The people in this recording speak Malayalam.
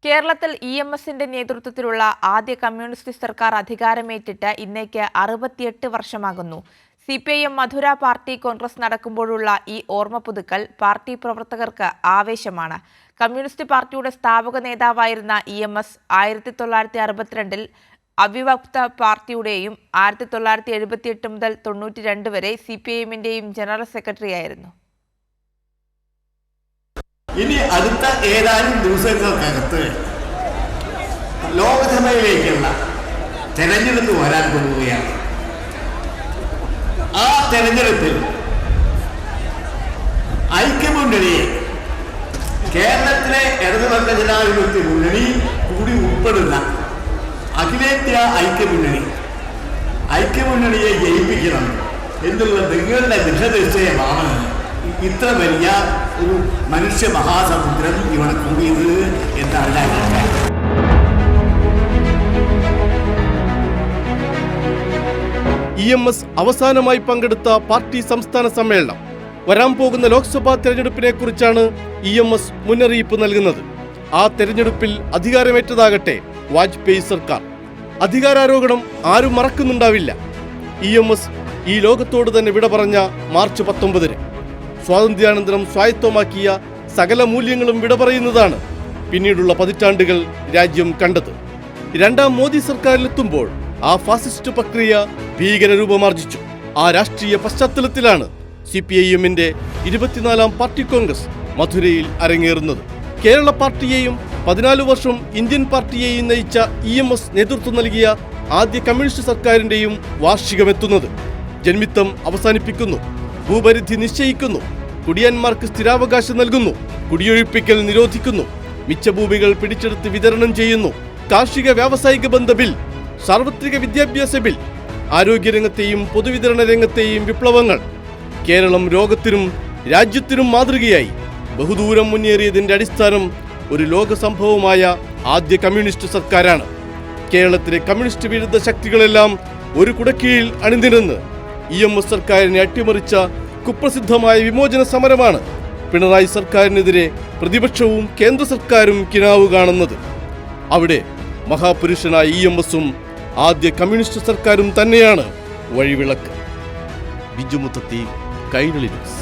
കേരളത്തിൽ ഇഎംഎസിന്റെ നേതൃത്വത്തിലുള്ള ആദ്യ കമ്മ്യൂണിസ്റ്റ് സർക്കാർ അധികാരമേറ്റിട്ട് ഇന്നേക്ക് 68 വർഷമാകുന്നു. സിപിഐഎം മധുര പാർട്ടി കോൺഗ്രസ് നടക്കുമ്പോഴുള്ള ഈ ഓർമ്മ പുതുക്കൽ പാർട്ടി പ്രവർത്തകർക്ക് ആവേശമാണ്. കമ്മ്യൂണിസ്റ്റ് പാർട്ടിയുടെ സ്ഥാപക നേതാവായിരുന്ന ഇഎംഎസ് 1962 അവിഭക്ത പാർട്ടിയുടെയും 1978 മുതൽ 92 വരെ സിപിഐഎമ്മിന്റെയും ജനറൽ സെക്രട്ടറിയായിരുന്നു. ഇനി അടുത്ത ഏതാനും ദിവസങ്ങൾക്കകത്ത് ലോക്സഭയിലേക്കുള്ള തെരഞ്ഞെടുപ്പ് വരാൻ പോവുകയാണ്. ആ തെരഞ്ഞെടുപ്പിൽ ഐക്യമുന്നണിയെ കേരളത്തിലെ ഇടതുപക്ഷ ജനാധിപത്യ മുന്നണി കൂടി ഉൾപ്പെടുന്ന അഖിലേന്ത്യാ ഐക്യമുന്നണിയെ ജയിപ്പിക്കണം എന്നുള്ള നിങ്ങളുടെ ദൃഢനിശ്ചയമാണ് ഇത്ര വലിയ ഒരു മനുഷ്യ മഹാസമുദ്രം ഇവിടെ കൂടിയത് എന്നാണ്. ഇഎംഎസ് അവസാനമായി പങ്കെടുത്ത പാർട്ടി സംസ്ഥാന സമ്മേളനം വരാൻ പോകുന്ന ലോക്സഭാ തെരഞ്ഞെടുപ്പിനെ കുറിച്ചാണ് ഇഎംഎസ് മുന്നറിയിപ്പ് നൽകുന്നത്. ആ തെരഞ്ഞെടുപ്പിൽ അധികാരമേറ്റതാകട്ടെ വാജ്പേയി സർക്കാർ. അധികാരാരോഹണം ആരും മറക്കുന്നുണ്ടാവില്ല. ഇഎംഎസ് ഈ ലോകത്തോട് തന്നെ വിട പറഞ്ഞ മാർച്ച് 19 സ്വാതന്ത്ര്യാനന്തരം സ്വായത്തമാക്കിയ സകല മൂല്യങ്ങളും വിട പറയുന്നതാണ് പിന്നീടുള്ള പതിറ്റാണ്ടുകൾ രാജ്യം കണ്ടത്. രണ്ടാം മോദി സർക്കാരിലെത്തുമ്പോൾ ആ ഫാസിസ്റ്റ് പ്രക്രിയ ഭീകരരൂപമാർജിച്ചു. ആ രാഷ്ട്രീയ പശ്ചാത്തലത്തിലാണ് സിപിഐഎമ്മിന്റെ 24ാം പാർട്ടി കോൺഗ്രസ് മധുരയിൽ അരങ്ങേറുന്നത്. കേരള പാർട്ടിയെയും 14 വർഷം ഇന്ത്യൻ പാർട്ടിയെയും നയിച്ച ഇഎംഎസ് നേതൃത്വം നൽകിയ ആദ്യ കമ്മ്യൂണിസ്റ്റ് സർക്കാരിന്റെയും വാർഷികമെത്തുന്നത്. ജന്മിത്തം അവസാനിപ്പിക്കുന്നു, ഭൂപരിധി നിശ്ചയിക്കുന്നു, കുടിയന്മാർക്ക് സ്ഥിരാവകാശം നൽകുന്നു, കുടിയൊഴിപ്പിക്കൽ നിരോധിക്കുന്നു, മിച്ചഭൂമികൾ പിടിച്ചെടുത്ത് വിതരണം ചെയ്യുന്നു, കാർഷിക വ്യാവസായിക ബന്ധ ബിൽ, സാർവത്രിക വിദ്യാഭ്യാസ ബിൽ, ആരോഗ്യരംഗത്തെയും പൊതുവിതരണ രംഗത്തെയും വിപ്ലവങ്ങൾ. കേരളം ലോകത്തിനും രാജ്യത്തിനും മാതൃകയായി ബഹുദൂരം മുന്നേറിയതിന്റെ അടിസ്ഥാനം ഒരു ലോക സംഭവമായ ആദ്യ കമ്മ്യൂണിസ്റ്റ് സർക്കാരാണ്. കേരളത്തിലെ കമ്മ്യൂണിസ്റ്റ് വിരുദ്ധ ശക്തികളെല്ലാം ഒരു കുടക്കീഴിൽ അണിനിരന്ന് ഇഎംഎസ് സർക്കാരിനെ അട്ടിമറിച്ച കുപ്രസിദ്ധമായ വിമോചന സമരമാണ് പിണറായി സർക്കാരിനെതിരെ പ്രതിപക്ഷവും കേന്ദ്ര സർക്കാരും കിനാവ് കാണുന്നത്. അവിടെ മഹാപുരുഷനായ ഇഎംഎസും ആദ്യ കമ്മ്യൂണിസ്റ്റ് സർക്കാരും തന്നെയാണ് വഴിവിളക്ക്. ബിജു മുത്തത്തി, കൈരളി ന്യൂസ്.